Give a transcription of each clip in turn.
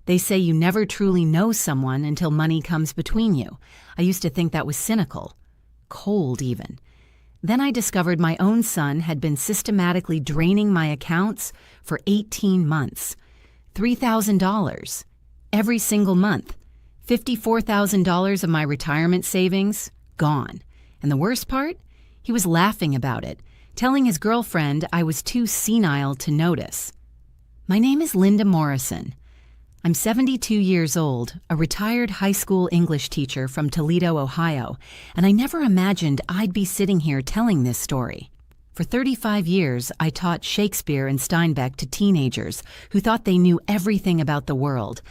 They say you never truly know someone until money comes between you. I used to think that was cynical, cold even. Then I discovered my own son had been systematically draining my accounts for 18 months. $3,000 every single month. $54,000 of my retirement savings, gone. And the worst part? He was laughing about it, telling his girlfriend I was too senile to notice. My name is Linda Morrison. I'm 72 years old, a retired high school English teacher from Toledo, Ohio, and I never imagined I'd be sitting here telling this story. For 35 years, I taught Shakespeare and Steinbeck to teenagers who thought they knew everything about the world.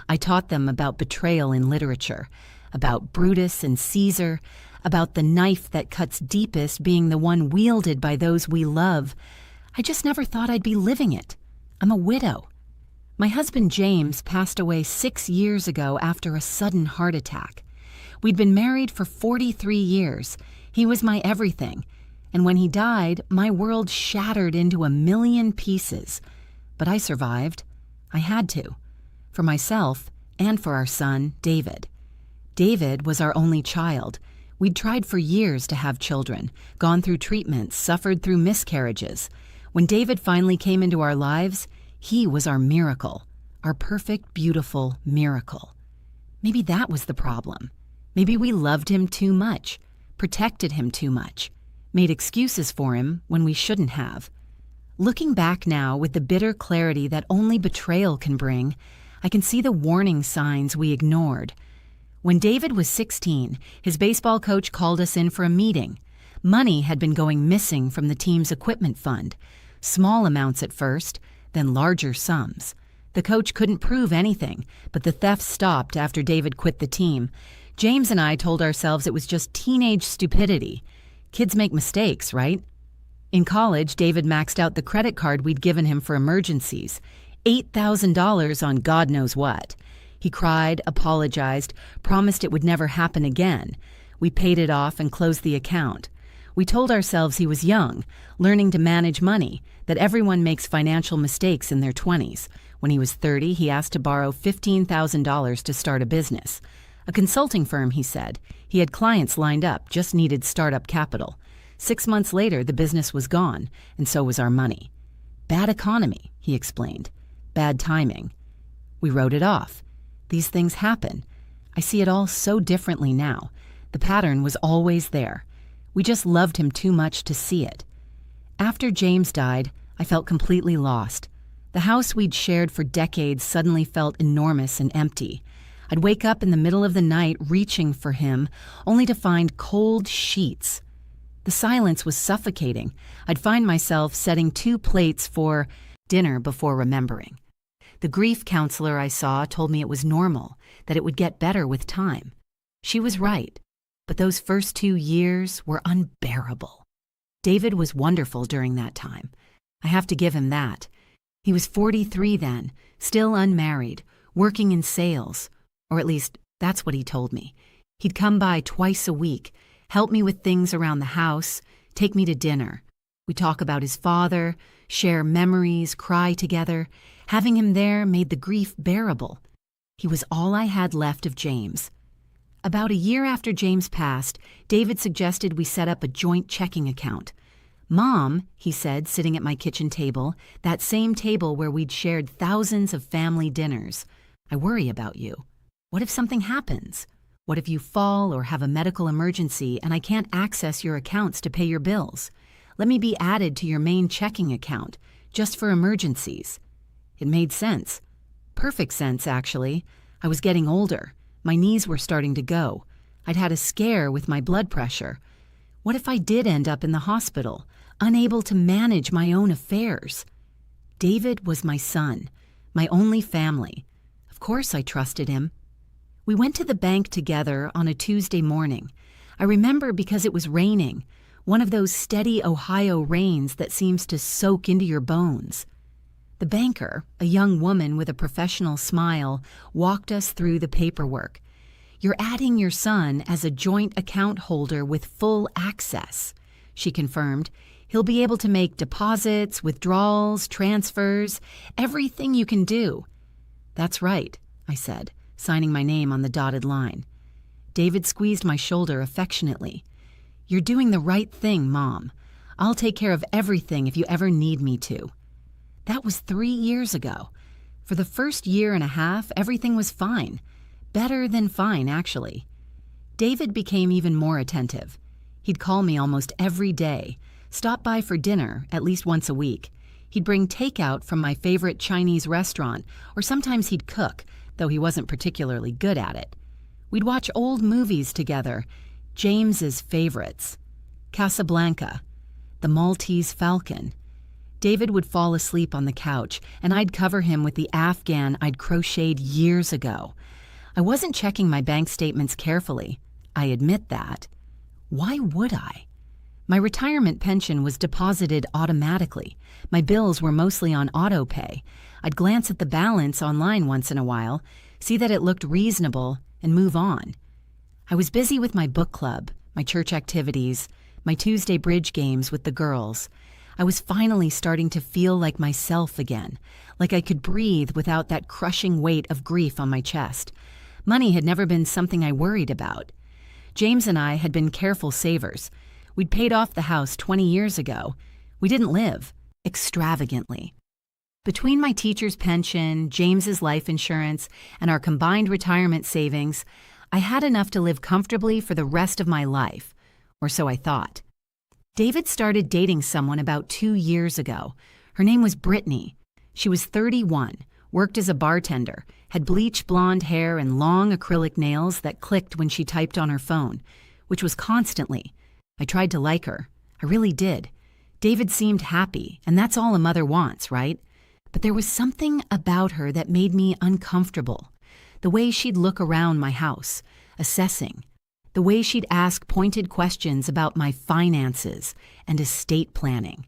I taught them about betrayal in literature, about Brutus and Caesar, about the knife that cuts deepest being the one wielded by those we love. I just never thought I'd be living it. I'm a widow. My husband James passed away 6 years ago after a sudden heart attack. We'd been married for 43 years. He was my everything. And when he died, my world shattered into a million pieces. But I survived. I had to. For myself and for our son, David. David was our only child. We'd tried for years to have children, gone through treatments, suffered through miscarriages. When David finally came into our lives, he was our miracle, our perfect, beautiful miracle. Maybe that was the problem. Maybe we loved him too much, protected him too much, made excuses for him when we shouldn't have. Looking back now with the bitter clarity that only betrayal can bring, I can see the warning signs we ignored. When David was 16, his baseball coach called us in for a meeting. Money had been going missing from the team's equipment fund. Small amounts at first, then larger sums. The coach couldn't prove anything, but the theft stopped after David quit the team. James and I told ourselves it was just teenage stupidity. Kids make mistakes, right? In college, David maxed out the credit card we'd given him for emergencies. $8,000 on God knows what. He cried, apologized, promised it would never happen again. We paid it off and closed the account. We told ourselves he was young, learning to manage money, that everyone makes financial mistakes in their 20s. When he was 30, he asked to borrow $15,000 to start a business. A consulting firm, he said. He had clients lined up, just needed startup capital. 6 months later, the business was gone, and so was our money. Bad economy, he explained. Bad timing. We wrote it off. These things happen. I see it all so differently now. The pattern was always there. We just loved him too much to see it. After James died, I felt completely lost. The house we'd shared for decades suddenly felt enormous and empty. I'd wake up in the middle of the night reaching for him, only to find cold sheets. The silence was suffocating. I'd find myself setting 2 plates for dinner before remembering. The grief counselor I saw told me it was normal, that it would get better with time. She was right. But those first 2 years were unbearable. David was wonderful during that time. I have to give him that. He was 43 then, still unmarried, working in sales. Or at least, that's what he told me. He'd come by twice a week, help me with things around the house, take me to dinner. We'd talk about his father, share memories, cry together. Having him there made the grief bearable. He was all I had left of James. About a year after James passed, David suggested we set up a joint checking account. "Mom," he said, sitting at my kitchen table, that same table where we'd shared thousands of family dinners, "I worry about you. What if something happens? What if you fall or have a medical emergency and I can't access your accounts to pay your bills? Let me be added to your main checking account, just for emergencies." It made sense. Perfect sense, actually. I was getting older. My knees were starting to go. I'd had a scare with my blood pressure. What if I did end up in the hospital, unable to manage my own affairs? David was my son, my only family. Of course I trusted him. We went to the bank together on a Tuesday morning. I remember because it was raining, one of those steady Ohio rains that seems to soak into your bones. The banker, a young woman with a professional smile, walked us through the paperwork. "You're adding your son as a joint account holder with full access," she confirmed. "He'll be able to make deposits, withdrawals, transfers, everything you can do." That's right. I said, signing my name on the dotted line. David squeezed my shoulder affectionately. "You're doing the right thing, Mom. I'll take care of everything if you ever need me to." That was 3 years ago. For the first year and a half, everything was fine. Better than fine, actually. David became even more attentive. He'd call me almost every day, stop by for dinner at least once a week. He'd bring takeout from my favorite Chinese restaurant, or sometimes he'd cook, though he wasn't particularly good at it. We'd watch old movies together, James's favorites. Casablanca, The Maltese Falcon. David would fall asleep on the couch, and I'd cover him with the Afghan I'd crocheted years ago. I wasn't checking my bank statements carefully. I admit that. Why would I? My retirement pension was deposited automatically. My bills were mostly on auto pay. I'd glance at the balance online once in a while, see that it looked reasonable, and move on. I was busy with my book club, my church activities, my Tuesday bridge games with the girls. I was finally starting to feel like myself again, like I could breathe without that crushing weight of grief on my chest. Money had never been something I worried about. James and I had been careful savers. We'd paid off the house 20 years ago. We didn't live extravagantly. Between my teacher's pension, James's life insurance, and our combined retirement savings, I had enough to live comfortably for the rest of my life, or so I thought. David started dating someone about 2 years ago. Her name was Brittany. She was 31, worked as a bartender, had bleach blonde hair and long acrylic nails that clicked when she typed on her phone, which was constantly. I tried to like her. I really did. David seemed happy, and that's all a mother wants, right? But there was something about her that made me uncomfortable. The way she'd look around my house, assessing. The way she'd ask pointed questions about my finances and estate planning.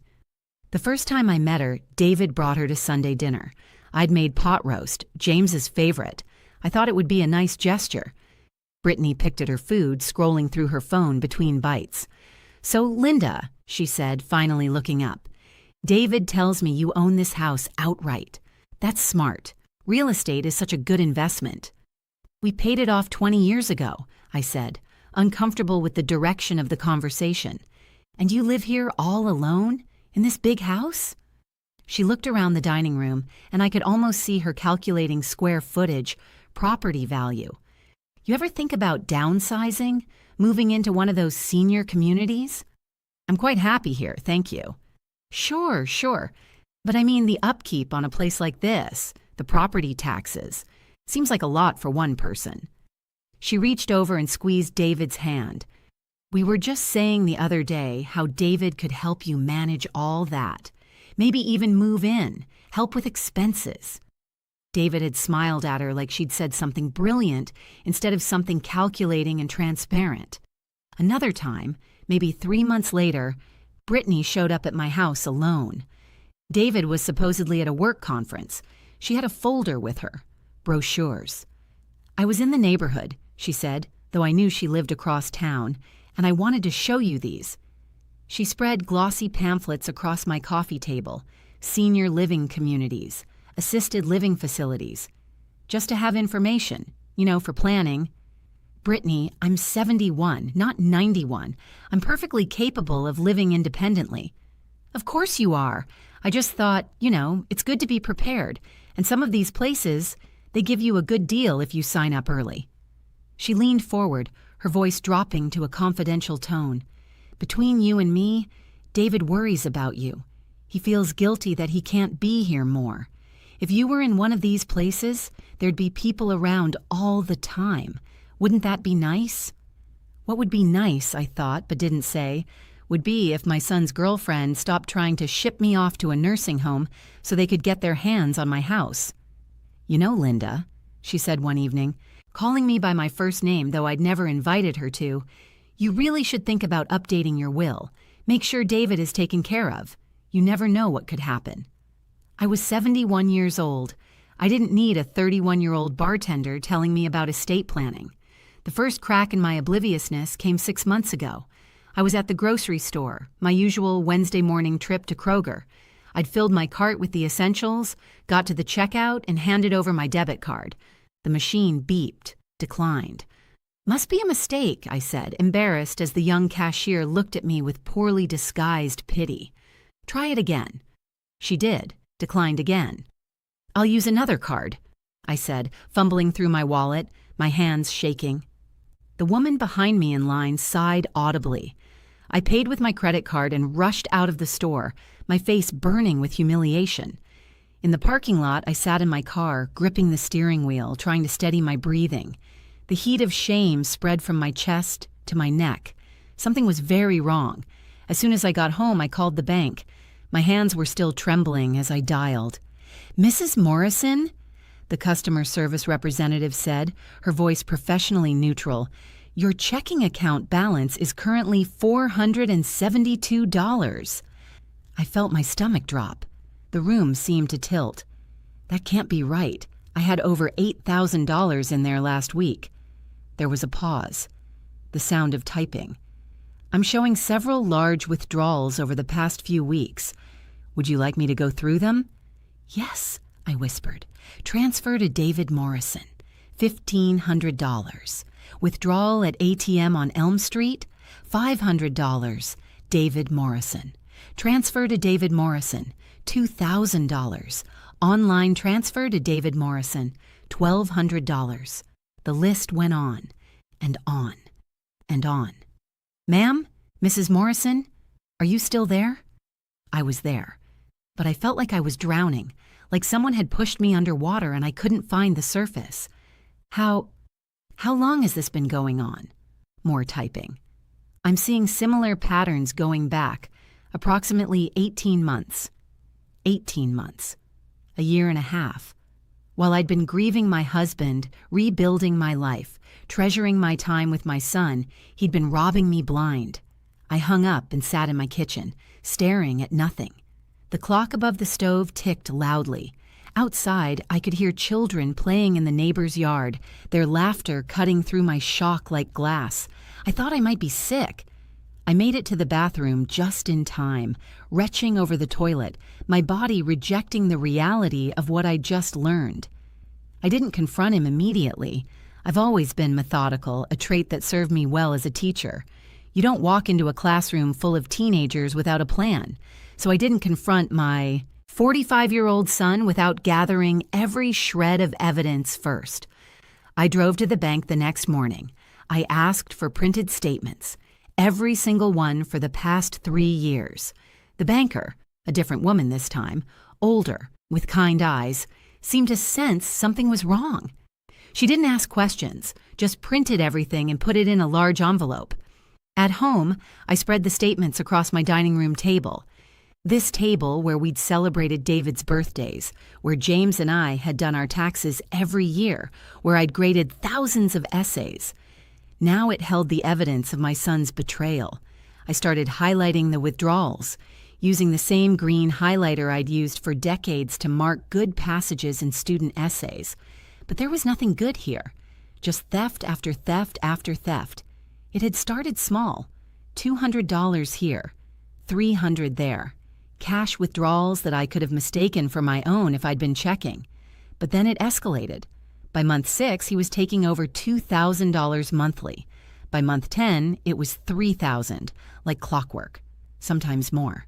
The first time I met her, David brought her to Sunday dinner. I'd made pot roast, James's favorite. I thought it would be a nice gesture. Brittany picked at her food, scrolling through her phone between bites. "So, Linda," she said, finally looking up, "David tells me you own this house outright. That's smart. Real estate is such a good investment." "We paid it off 20 years ago," I said, uncomfortable with the direction of the conversation. "And you live here all alone? In this big house?" She looked around the dining room, and I could almost see her calculating square footage, property value. "You ever think about downsizing? Moving into one of those senior communities?" "I'm quite happy here, thank you." Sure. But I mean the upkeep on a place like this, the property taxes. Seems like a lot for one person." She reached over and squeezed David's hand. "We were just saying the other day how David could help you manage all that. Maybe even move in, help with expenses." David had smiled at her like she'd said something brilliant instead of something calculating and transparent. Another time, maybe 3 months later, Brittany showed up at my house alone. David was supposedly at a work conference. She had a folder with her, brochures. "I was in the neighborhood," she said, though I knew she lived across town, "and I wanted to show you these." She spread glossy pamphlets across my coffee table, senior living communities, assisted living facilities, just to have information, for planning. "Brittany, I'm 71, not 91. I'm perfectly capable of living independently." "Of course you are. I just thought, it's good to be prepared. And some of these places, they give you a good deal if you sign up early." She leaned forward, her voice dropping to a confidential tone. "Between you and me, David worries about you. He feels guilty that he can't be here more. If you were in one of these places, there'd be people around all the time. Wouldn't that be nice?" What would be nice, I thought, but didn't say, would be if my son's girlfriend stopped trying to ship me off to a nursing home so they could get their hands on my house. "Linda," she said one evening, calling me by my first name though I'd never invited her to, "you really should think about updating your will. Make sure David is taken care of. You never know what could happen." I was 71 years old. I didn't need a 31-year-old bartender telling me about estate planning. The first crack in my obliviousness came 6 months ago. I was at the grocery store, my usual Wednesday morning trip to Kroger. I'd filled my cart with the essentials, got to the checkout, and handed over my debit card. The machine beeped, declined. "Must be a mistake," I said, embarrassed as the young cashier looked at me with poorly disguised pity. "Try it again." She did, declined again. "I'll use another card," I said, fumbling through my wallet, my hands shaking. The woman behind me in line sighed audibly. I paid with my credit card and rushed out of the store, my face burning with humiliation. In the parking lot, I sat in my car, gripping the steering wheel, trying to steady my breathing. The heat of shame spread from my chest to my neck. Something was very wrong. As soon as I got home, I called the bank. My hands were still trembling as I dialed. "Mrs. Morrison?" the customer service representative said, her voice professionally neutral. "Your checking account balance is currently $472. I felt my stomach drop. The room seemed to tilt. That can't be right. I had over $8,000 in there last week. There was a pause. The sound of typing. "I'm showing several large withdrawals over the past few weeks. Would you like me to go through them?" "Yes," I whispered. "Transfer to David Morrison. $1,500. Withdrawal at ATM on Elm Street. $500. David Morrison. Transfer to David Morrison. $2,000. Online transfer to David Morrison. $1,200. The list went on, and on, and on. "Ma'am? Mrs. Morrison? Are you still there?" I was there, but I felt like I was drowning, like someone had pushed me underwater and I couldn't find the surface. How long has this been going on?" More typing. "I'm seeing similar patterns going back, approximately 18 months. 18 months. A year and a half. While I'd been grieving my husband, rebuilding my life, treasuring my time with my son, he'd been robbing me blind. I hung up and sat in my kitchen, staring at nothing. The clock above the stove ticked loudly. Outside, I could hear children playing in the neighbor's yard, their laughter cutting through my shock like glass. I thought I might be sick. I made it to the bathroom just in time, retching over the toilet, my body rejecting the reality of what I'd just learned. I didn't confront him immediately. I've always been methodical, a trait that served me well as a teacher. You don't walk into a classroom full of teenagers without a plan. So I didn't confront my 45-year-old son without gathering every shred of evidence first. I drove to the bank the next morning. I asked for printed statements, every single one for the past 3 years. The banker, a different woman this time, older, with kind eyes, seemed to sense something was wrong. She didn't ask questions, just printed everything and put it in a large envelope. At home, I spread the statements across my dining room table. This table where we'd celebrated David's birthdays, where James and I had done our taxes every year, where I'd graded thousands of essays. Now it held the evidence of my son's betrayal. I started highlighting the withdrawals, using the same green highlighter I'd used for decades to mark good passages in student essays. But there was nothing good here, just theft after theft after theft. It had started small, $200 here, $300 there. Cash withdrawals that I could have mistaken for my own if I'd been checking. But then it escalated. By month 6, he was taking over $2,000 monthly. By month 10, it was $3,000, like clockwork, sometimes more.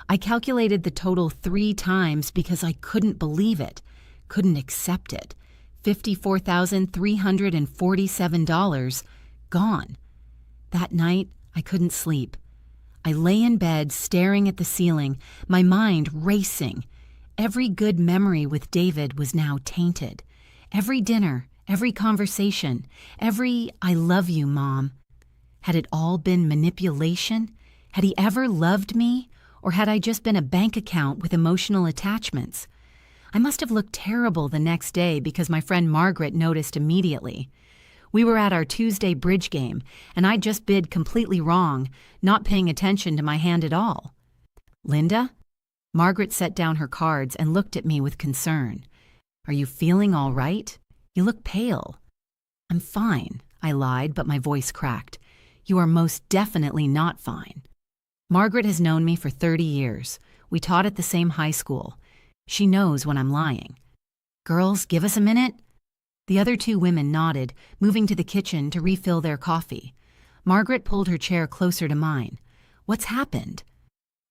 I calculated the total 3 times because I couldn't believe it, couldn't accept it. $54,347 gone. That night, I couldn't sleep. I lay in bed staring at the ceiling, my mind racing. Every good memory with David was now tainted. Every dinner, every conversation, every "I love you, Mom." Had it all been manipulation? Had he ever loved me? Or had I just been a bank account with emotional attachments? I must have looked terrible the next day because my friend Margaret noticed immediately. We were at our Tuesday bridge game, and I'd just bid completely wrong, not paying attention to my hand at all. "Linda?" Margaret set down her cards and looked at me with concern. "Are you feeling all right? You look pale." "I'm fine," I lied, but my voice cracked. "You are most definitely not fine." Margaret has known me for 30 years. We taught at the same high school. She knows when I'm lying. "Girls, give us a minute." The other two women nodded, moving to the kitchen to refill their coffee. Margaret pulled her chair closer to mine. "What's happened?"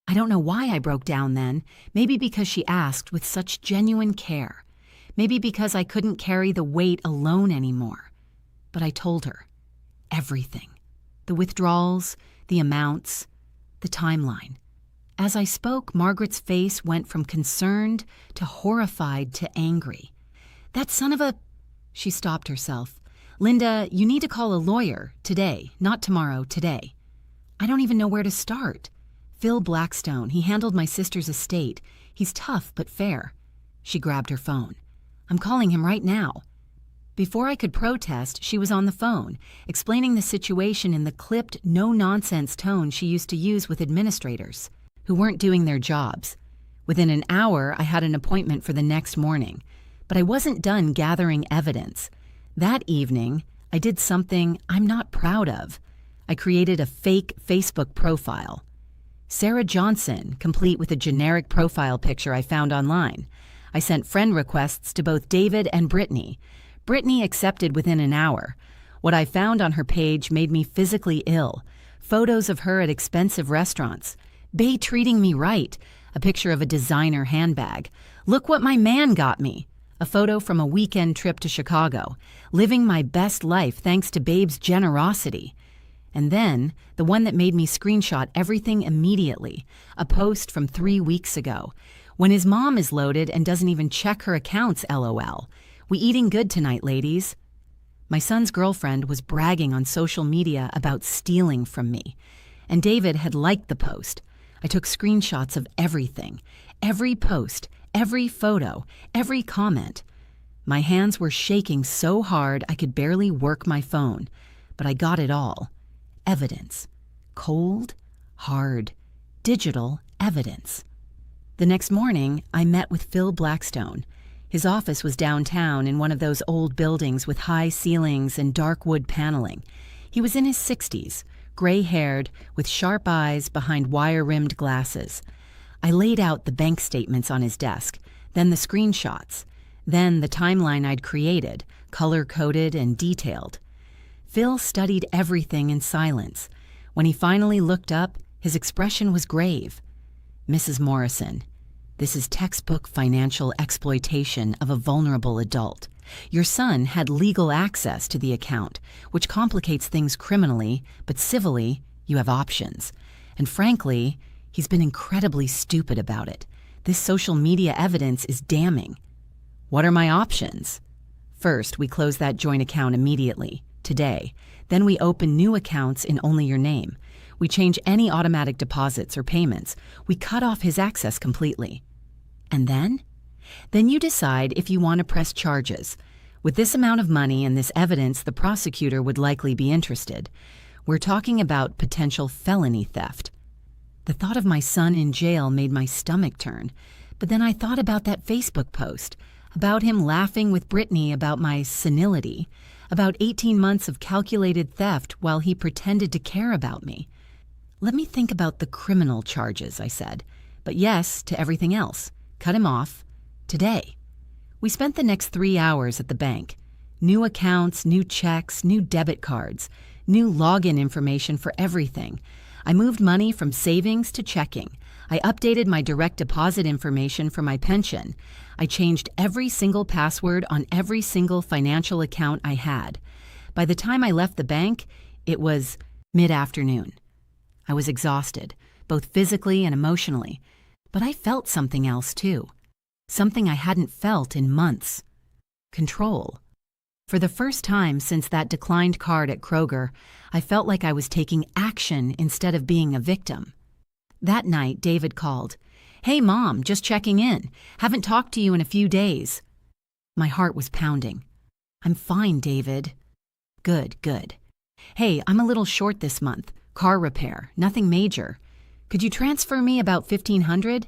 I don't know why I broke down then. Maybe because she asked with such genuine care. Maybe because I couldn't carry the weight alone anymore. But I told her. Everything. The withdrawals, the amounts, the timeline. As I spoke, Margaret's face went from concerned to horrified to angry. "That son of a—" She stopped herself. "Linda, you need to call a lawyer. Today. Not tomorrow. Today." I don't even know where to start. Phil Blackstone, he handled my sister's estate. He's tough but fair. She grabbed her phone. "I'm calling him right now." Before I could protest, she was on the phone, explaining the situation in the clipped, no-nonsense tone she used to use with administrators who weren't doing their jobs. Within an hour, I had an appointment for the next morning, but I wasn't done gathering evidence. That evening, I did something I'm not proud of. I created a fake Facebook profile. Sarah Johnson, complete with a generic profile picture I found online. I sent friend requests to both David and Brittany. Brittany accepted within an hour. What I found on her page made me physically ill. Photos of her at expensive restaurants. Bae treating me right. A picture of a designer handbag. "Look what my man got me." A photo from a weekend trip to Chicago. Living my best life thanks to Babe's generosity. And then, the one that made me screenshot everything immediately, a post from 3 weeks ago. "When his mom is loaded and doesn't even check her accounts, LOL. We eating good tonight, ladies." My son's girlfriend was bragging on social media about stealing from me. And David had liked the post. I took screenshots of everything. Every post, every photo, every comment. My hands were shaking so hard I could barely work my phone. But I got it all. Evidence. Cold, hard, digital evidence. The next morning, I met with Phil Blackstone. His office was downtown in one of those old buildings with high ceilings and dark wood paneling. He was in his 60s, gray-haired, with sharp eyes behind wire-rimmed glasses. I laid out the bank statements on his desk, then the screenshots, then the timeline I'd created, color-coded and detailed. Phil studied everything in silence. When he finally looked up, his expression was grave. "Mrs. Morrison, this is textbook financial exploitation of a vulnerable adult. Your son had legal access to the account, which complicates things criminally, but civilly, you have options. And frankly, he's been incredibly stupid about it. This social media evidence is damning." "What are my options?" "First, we close that joint account immediately. Today. Then we open new accounts in only your name. We change any automatic deposits or payments. We cut off his access completely." "And then?" "Then you decide if you want to press charges. With this amount of money and this evidence, the prosecutor would likely be interested. We're talking about potential felony theft." The thought of my son in jail made my stomach turn. But then I thought about that Facebook post, about him laughing with Brittany about my senility, about 18 months of calculated theft while he pretended to care about me. "Let me think about the criminal charges," I said. "But yes, to everything else. Cut him off. Today." We spent the next 3 hours at the bank. New accounts, new checks, new debit cards, new login information for everything. I moved money from savings to checking. I updated my direct deposit information for my pension. I changed every single password on every single financial account I had. By the time I left the bank, it was mid-afternoon. I was exhausted, both physically and emotionally, but I felt something else too. Something I hadn't felt in months. Control. For the first time since that declined card at Kroger, I felt like I was taking action instead of being a victim. That night, David called. "Hey, Mom, just checking in. Haven't talked to you in a few days." My heart was pounding. "I'm fine, David." Good, good. "Hey, I'm a little short this month. Car repair, nothing major. Could you transfer me about $1,500?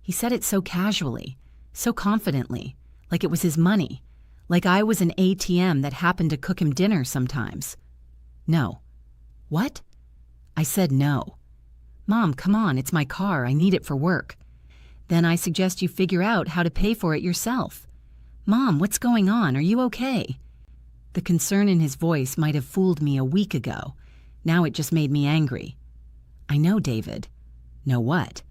He said it so casually, so confidently, like it was his money, like I was an ATM that happened to cook him dinner sometimes. No. What? I said no. "Mom, come on, it's my car. I need it for work." "Then I suggest you figure out how to pay for it yourself." "Mom, what's going on? Are you okay?" The concern in his voice might have fooled me a week ago. Now it just made me angry. "I know, David." "Know what?"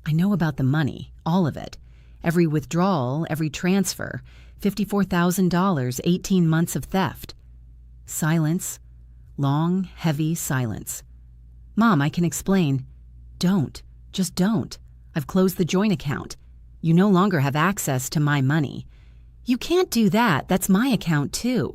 "I know about the money, all of it. Every withdrawal, every transfer, $54,000, 18 months of theft." Silence. Long, heavy silence. "Mom, I can explain." "Don't. Just don't. I've closed the joint account. You no longer have access to my money." "You can't do that. That's my account, too."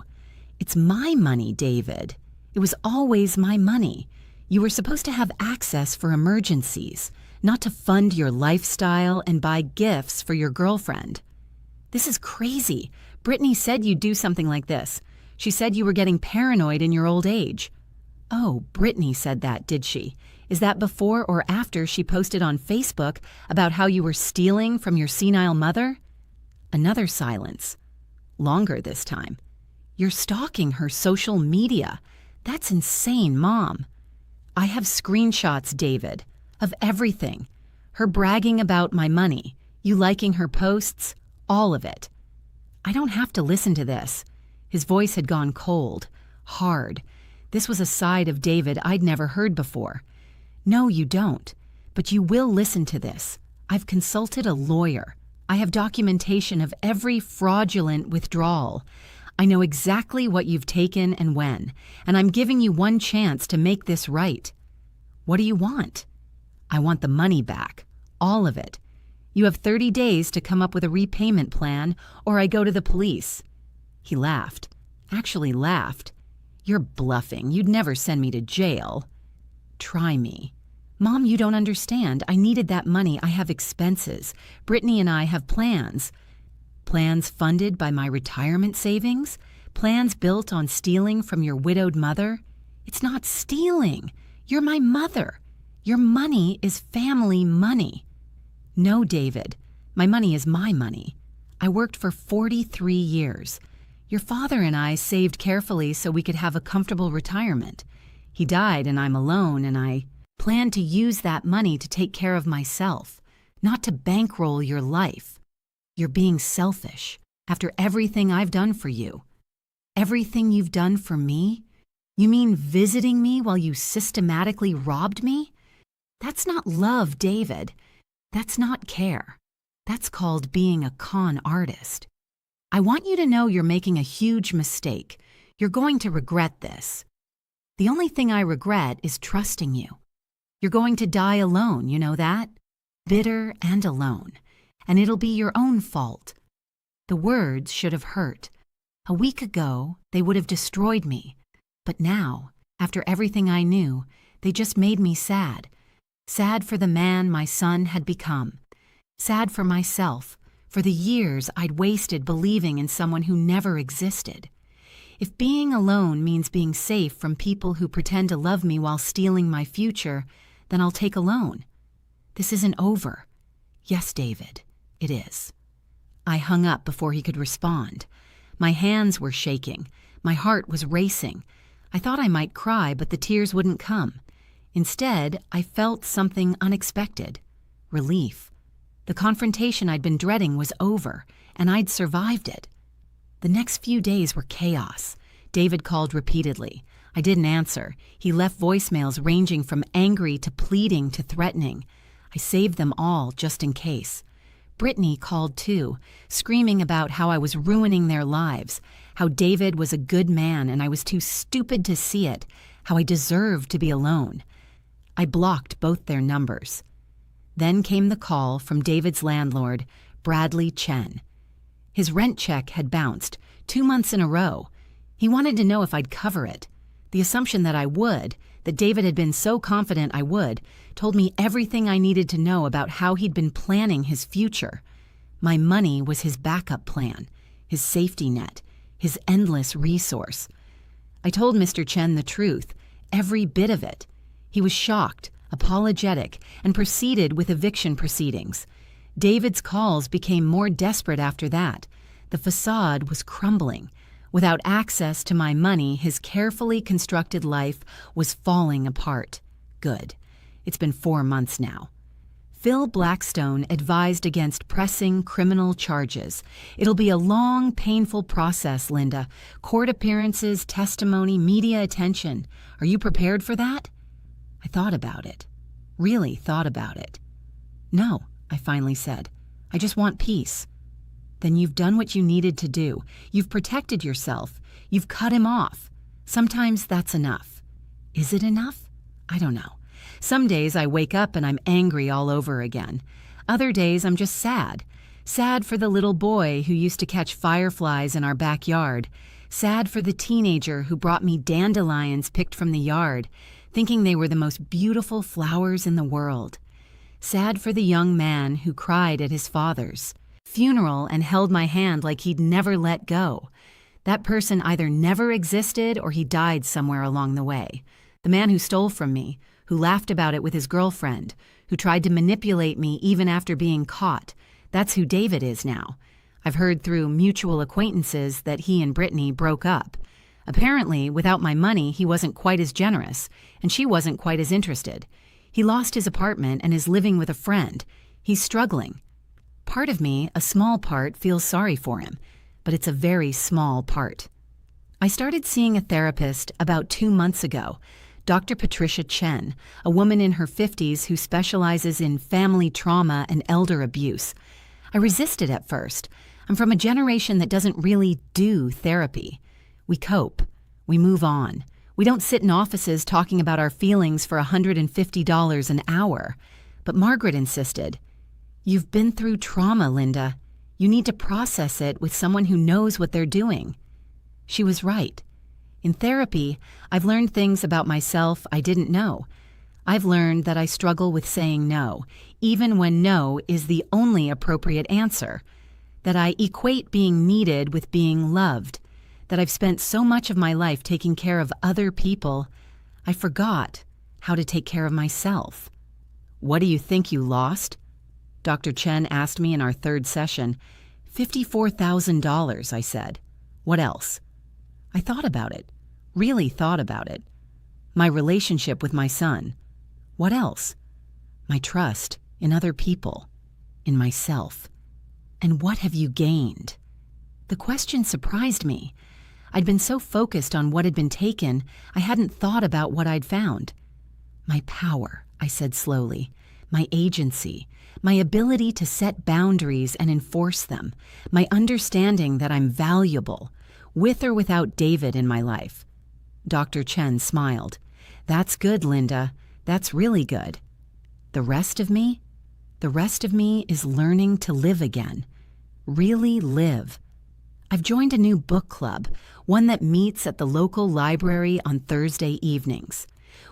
"It's my money, David. It was always my money. You were supposed to have access for emergencies, not to fund your lifestyle and buy gifts for your girlfriend." "This is crazy. Brittany said you'd do something like this. She said you were getting paranoid in your old age." "Oh, Brittany said that, did she? Is that before or after she posted on Facebook about how you were stealing from your senile mother?" Another silence. Longer this time. "You're stalking her social media. That's insane, Mom." "I have screenshots, David, of everything. Her bragging about my money, you liking her posts, all of it." "I don't have to listen to this." His voice had gone cold, hard. This was a side of David I'd never heard before. "No, you don't. But you will listen to this. I've consulted a lawyer. I have documentation of every fraudulent withdrawal. I know exactly what you've taken and when, and I'm giving you one chance to make this right." "What do you want?" "I want the money back. All of it. You have 30 days to come up with a repayment plan, or I go to the police." He laughed. Actually laughed. "You're bluffing. You'd never send me to jail." "Try me." "Mom, you don't understand. I needed that money. I have expenses. Brittany and I have plans." "Plans funded by my retirement savings? Plans built on stealing from your widowed mother?" "It's not stealing. You're my mother. Your money is family money." "No, David. My money is my money. I worked for 43 years. Your father and I saved carefully so we could have a comfortable retirement. He died and I'm alone, and I plan to use that money to take care of myself, not to bankroll your life. You're being selfish after everything I've done for you." "Everything you've done for me? You mean visiting me while you systematically robbed me? That's not love, David. That's not care. That's called being a con artist. I want you to know you're making a huge mistake. You're going to regret this. The only thing I regret is trusting you. You're going to die alone, you know that? Bitter and alone. And it'll be your own fault." The words should have hurt. A week ago, they would have destroyed me. But now, after everything I knew, they just made me sad. Sad for the man my son had become. Sad for myself, for the years I'd wasted believing in someone who never existed. If being alone means being safe from people who pretend to love me while stealing my future, then I'll take alone. This isn't over. Yes, David, it is. I hung up before he could respond. My hands were shaking. My heart was racing. I thought I might cry, but the tears wouldn't come. Instead, I felt something unexpected. Relief. The confrontation I'd been dreading was over, and I'd survived it. The next few days were chaos. David called repeatedly. I didn't answer. He left voicemails ranging from angry to pleading to threatening. I saved them all just in case. Brittany called too, screaming about how I was ruining their lives, how David was a good man and I was too stupid to see it, how I deserved to be alone. I blocked both their numbers. Then came the call from David's landlord, Bradley Chen. His rent check had bounced 2 months in a row. He wanted to know if I'd cover it. The assumption that I would, that David had been so confident I would, told me everything I needed to know about how he'd been planning his future. My money was his backup plan, his safety net, his endless resource. I told Mr. Chen the truth, every bit of it. He was shocked, apologetic, and proceeded with eviction proceedings. David's calls became more desperate after that. The facade was crumbling. Without access to my money, his carefully constructed life was falling apart. Good. It's been 4 months now. Phil Blackstone advised against pressing criminal charges. It'll be a long, painful process, Linda. Court appearances, testimony, media attention. Are you prepared for that? I thought about it. Really thought about it. No, I finally said. I just want peace. Then you've done what you needed to do. You've protected yourself. You've cut him off. Sometimes that's enough. Is it enough? I don't know. Some days I wake up and I'm angry all over again. Other days I'm just sad. Sad for the little boy who used to catch fireflies in our backyard. Sad for the teenager who brought me dandelions picked from the yard, thinking they were the most beautiful flowers in the world. Sad for the young man who cried at his father's funeral and held my hand like he'd never let go. That person either never existed or he died somewhere along the way. The man who stole from me, who laughed about it with his girlfriend, who tried to manipulate me even after being caught. That's who David is now. I've heard through mutual acquaintances that he and Brittany broke up. Apparently, without my money, he wasn't quite as generous, and she wasn't quite as interested. He lost his apartment and is living with a friend. He's struggling. Part of me, a small part, feels sorry for him, but it's a very small part. I started seeing a therapist about 2 months ago, Dr. Patricia Chen, a woman in her 50s who specializes in family trauma and elder abuse. I resisted at first. I'm from a generation that doesn't really do therapy. We cope. We move on. We don't sit in offices talking about our feelings for $150 an hour. But Margaret insisted, "You've been through trauma, Linda. You need to process it with someone who knows what they're doing." She was right. In therapy, I've learned things about myself I didn't know. I've learned that I struggle with saying no, even when no is the only appropriate answer. That I equate being needed with being loved. That I've spent so much of my life taking care of other people, I forgot how to take care of myself. "What do you think you lost?" Dr. Chen asked me in our third session. $54,000, I said. "What else?" I thought about it, really thought about it. My relationship with my son. What else? My trust in other people, in myself. And what have you gained? The question surprised me. I'd been so focused on what had been taken, I hadn't thought about what I'd found. My power, I said slowly, my agency, my ability to set boundaries and enforce them, my understanding that I'm valuable, with or without David in my life. Dr. Chen smiled. "That's good, Linda. That's really good. The rest of me? The rest of me is learning to live again. Really live. I've joined a new book club, one that meets at the local library on Thursday evenings.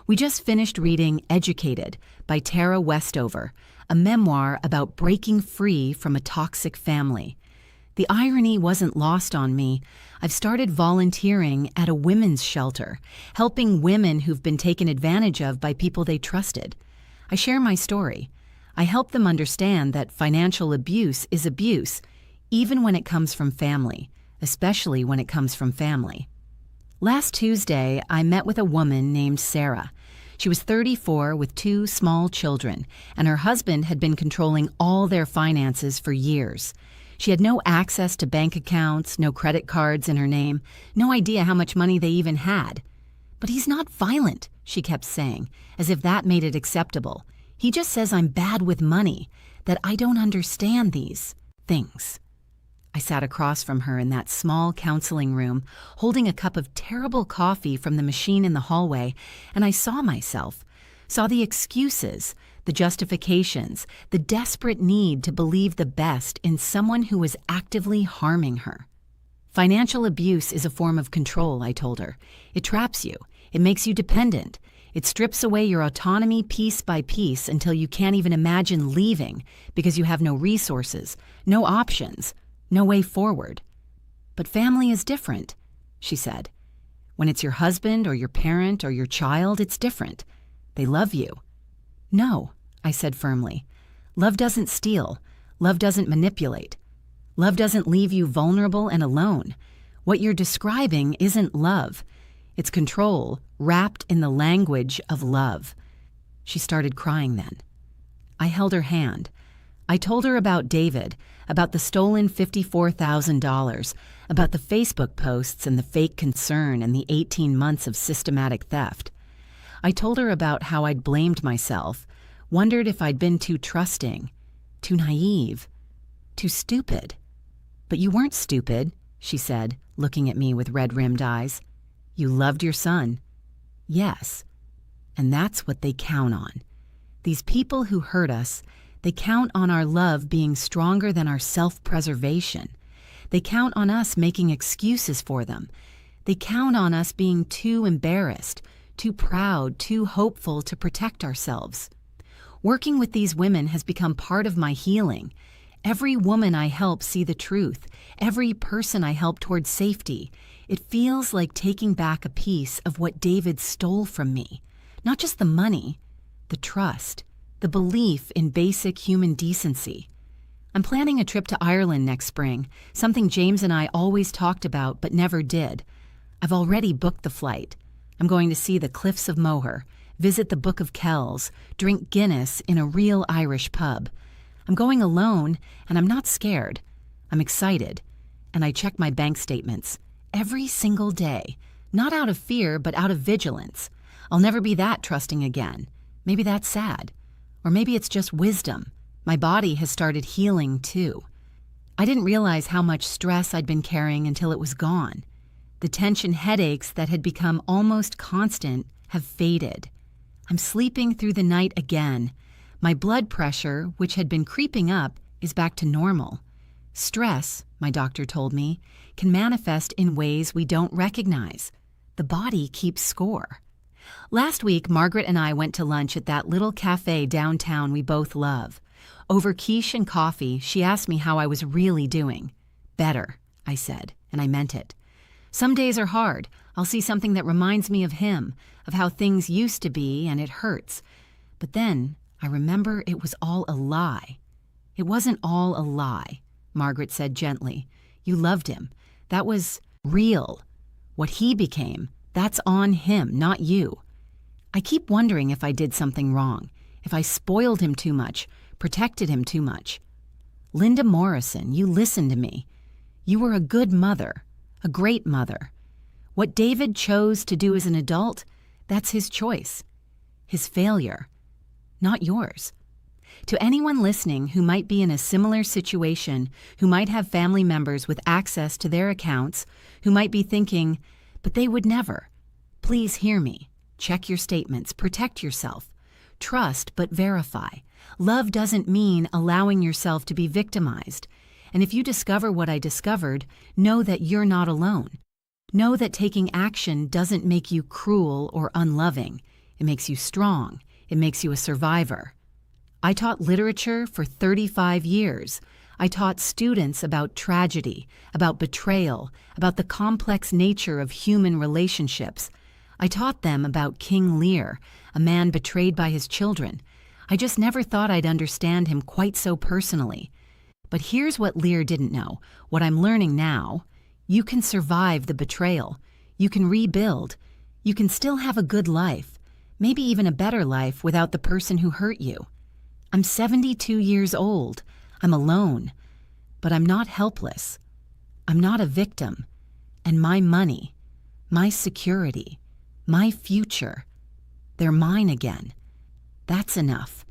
We just finished reading Educated by Tara Westover, a memoir about breaking free from a toxic family. The irony wasn't lost on me. I've started volunteering at a women's shelter, helping women who've been taken advantage of by people they trusted. I share my story. I help them understand that financial abuse is abuse, even when it comes from family, especially when it comes from family. Last Tuesday, I met with a woman named Sarah. She was 34 with 2 small children, and her husband had been controlling all their finances for years. She had no access to bank accounts, no credit cards in her name, no idea how much money they even had. "But he's not violent," she kept saying, as if that made it acceptable. "He just says I'm bad with money, that I don't understand these things." I sat across from her in that small counseling room, holding a cup of terrible coffee from the machine in the hallway, and I saw myself, saw the excuses, the justifications, the desperate need to believe the best in someone who was actively harming her. Financial abuse is a form of control, I told her. It traps you. It makes you dependent. It strips away your autonomy piece by piece until you can't even imagine leaving because you have no resources, no options, no way forward. "But family is different," she said. "When it's your husband or your parent or your child, it's different. They love you." "No," I said firmly. "Love doesn't steal. Love doesn't manipulate. Love doesn't leave you vulnerable and alone. What you're describing isn't love. It's control wrapped in the language of love." She started crying then. I held her hand. I told her about David, about the stolen $54,000, about the Facebook posts and the fake concern and the 18 months of systematic theft. I told her about how I'd blamed myself, wondered if I'd been too trusting, too naive, too stupid. "But you weren't stupid," she said, looking at me with red-rimmed eyes. "You loved your son." "Yes." And that's what they count on. These people who hurt us, they count on our love being stronger than our self-preservation. They count on us making excuses for them. They count on us being too embarrassed, too proud, too hopeful to protect ourselves. Working with these women has become part of my healing. Every woman I help see the truth, every person I help towards safety, it feels like taking back a piece of what David stole from me. Not just the money, the trust, the belief in basic human decency. I'm planning a trip to Ireland next spring, something James and I always talked about but never did. I've already booked the flight. I'm going to see the Cliffs of Moher, visit the Book of Kells, drink Guinness in a real Irish pub. I'm going alone, and I'm not scared. I'm excited, and I check my bank statements every single day, not out of fear, but out of vigilance. I'll never be that trusting again. Maybe that's sad. Or maybe it's just wisdom. My body has started healing, too. I didn't realize how much stress I'd been carrying until it was gone. The tension headaches that had become almost constant have faded. I'm sleeping through the night again. My blood pressure, which had been creeping up, is back to normal. Stress, my doctor told me, can manifest in ways we don't recognize. The body keeps score. Last week, Margaret and I went to lunch at that little cafe downtown we both love. Over quiche and coffee, she asked me how I was really doing. "Better," I said, and I meant it. Some days are hard. I'll see something that reminds me of him, of how things used to be, and it hurts. But then I remember it was all a lie. "It wasn't all a lie," Margaret said gently. "You loved him. That was real. What he became, that's on him, not you. I keep wondering if I did something wrong, if I spoiled him too much, protected him too much. Linda Morrison, you listened to me. You were a good mother, a great mother. What David chose to do as an adult, that's his choice, his failure, not yours." To anyone listening who might be in a similar situation, who might have family members with access to their accounts, who might be thinking, "But they would never," please hear me. Check your statements, protect yourself. Trust but verify. Love doesn't mean allowing yourself to be victimized. And if you discover what I discovered, know that you're not alone. Know that taking action doesn't make you cruel or unloving. It makes you strong. It makes you a survivor. I taught literature for 35 years. I taught students about tragedy, about betrayal, about the complex nature of human relationships. I taught them about King Lear, a man betrayed by his children. I just never thought I'd understand him quite so personally. But here's what Lear didn't know, what I'm learning now. You can survive the betrayal. You can rebuild. You can still have a good life, maybe even a better life without the person who hurt you. I'm 72 years old. I'm alone. But I'm not helpless. I'm not a victim. And my money, my security, my future, they're mine again. That's enough.